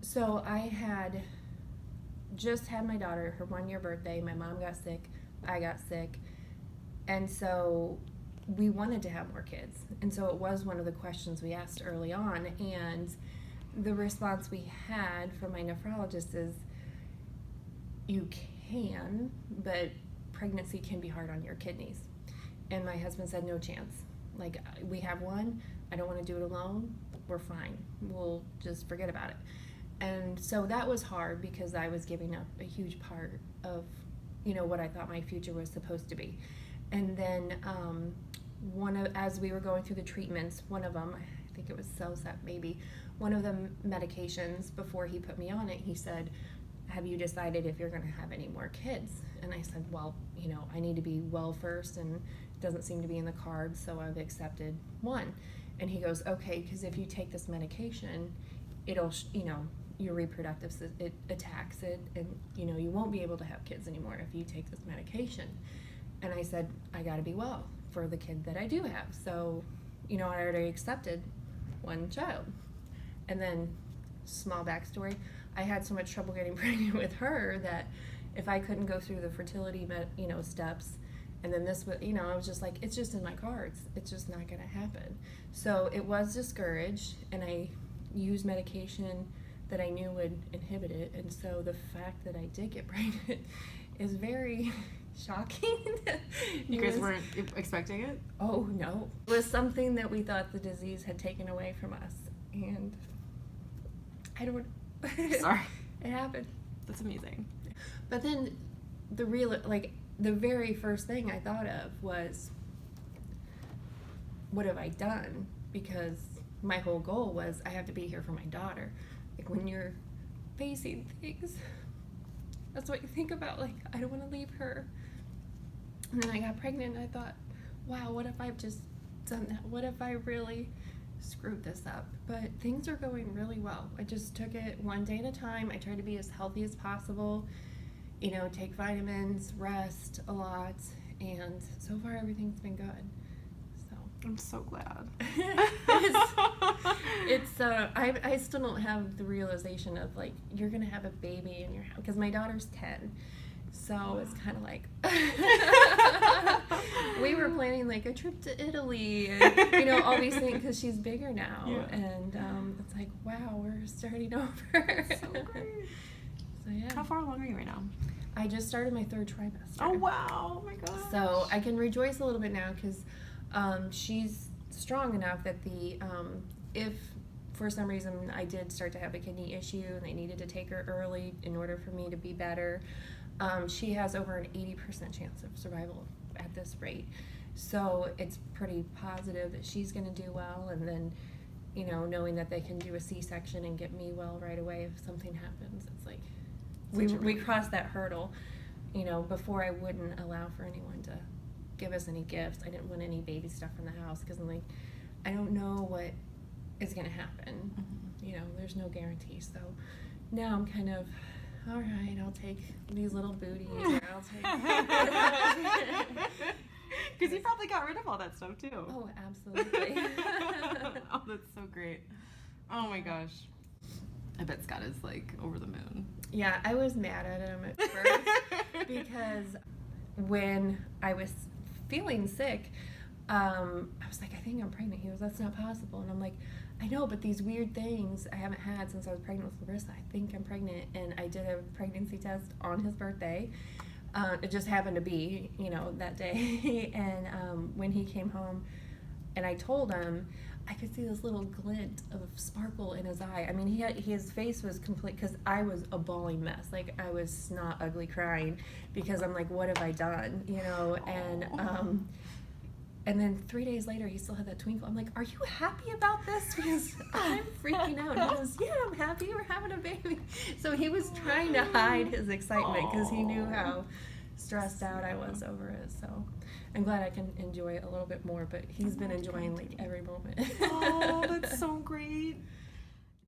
So I had just had my daughter, her 1-year birthday. My mom got sick, I got sick, and so we wanted to have more kids. And so it was one of the questions we asked early on, and the response we had from my nephrologist is, you can, but pregnancy can be hard on your kidneys. And my husband said, no chance. Like, we have one, I don't want to do it alone, we're fine. We'll just forget about it. And so that was hard because I was giving up a huge part of, what I thought my future was supposed to be. And then as we were going through the treatments, one of them, I think it was Cellcept maybe, one of the medications before he put me on it, he said, have you decided if you're going to have any more kids? And I said, well, I need to be well first, and it doesn't seem to be in the cards, so I've accepted one. And he goes, okay, because if you take this medication, it'll, your reproductive, it attacks it, and, you won't be able to have kids anymore if you take this medication. And I said, I got to be well for the kid that I do have. So, I already accepted one child. And then, small backstory, I had so much trouble getting pregnant with her that if I couldn't go through the fertility, steps, and then this was, I was just like, it's just in my cards. It's just not going to happen. So it was discouraged, and I used medication that I knew would inhibit it. And so the fact that I did get pregnant is very shocking. You guys weren't expecting it? Oh, no. It was something that we thought the disease had taken away from us. And I don't... Sorry. It happened. That's amazing. But then the very first thing I thought of was, what have I done? Because my whole goal was, I have to be here for my daughter. Like, when you're facing things, that's what you think about. Like, I don't want to leave her. And then I got pregnant, and I thought, wow, what if I've just done that? What if I really screwed this up? But things are going really well. I just took it one day at a time. I tried to be as healthy as possible, take vitamins, rest a lot, and so far everything's been good. So I'm so glad. I still don't have the realization of, like, you're gonna have a baby in your house, because my daughter's 10. So it's kind of like, we were planning like a trip to Italy and, all these things, because she's bigger now. Yeah. And it's like, wow, we're starting over. That's so great. So, yeah. How far along are you right now? I just started my 3rd trimester. Oh, wow. Oh, my gosh. So I can rejoice a little bit now, because she's strong enough that if for some reason I did start to have a kidney issue and they needed to take her early in order for me to be better, she has over an 80% chance of survival at this rate. So it's pretty positive that she's going to do well, and then, knowing that they can do a C-section and get me well right away if something happens. It's like, we crossed that hurdle. Before, I wouldn't allow for anyone to give us any gifts. I didn't want any baby stuff in the house, because I'm like, I don't know what is going to happen. Mm-hmm. There's no guarantee. So now I'm kind of, all right, I'll take these little booties, or I'll take... Because you probably got rid of all that stuff, too. Oh, absolutely. Oh, that's so great. Oh, my gosh. I bet Scott is, like, over the moon. Yeah, I was mad at him at first, because when I was feeling sick, I was like, I think I'm pregnant. He goes, that's not possible. And I'm like, I know, but these weird things I haven't had since I was pregnant with Larissa. I think I'm pregnant. And I did a pregnancy test on his birthday. It just happened to be, that day. And when he came home and I told him, I could see this little glint of sparkle in his eye. I mean, his face was complete, because I was a bawling mess. Like, I was snot ugly crying, because I'm like, what have I done? And then 3 days later, he still had that twinkle. I'm like, are you happy about this? Because I'm freaking out. And he goes, yeah, I'm happy. We're having a baby. So he was trying to hide his excitement, because he knew how stressed out I was over it. So I'm glad I can enjoy it a little bit more. But he's been enjoying, like, every moment. Oh, that's so great.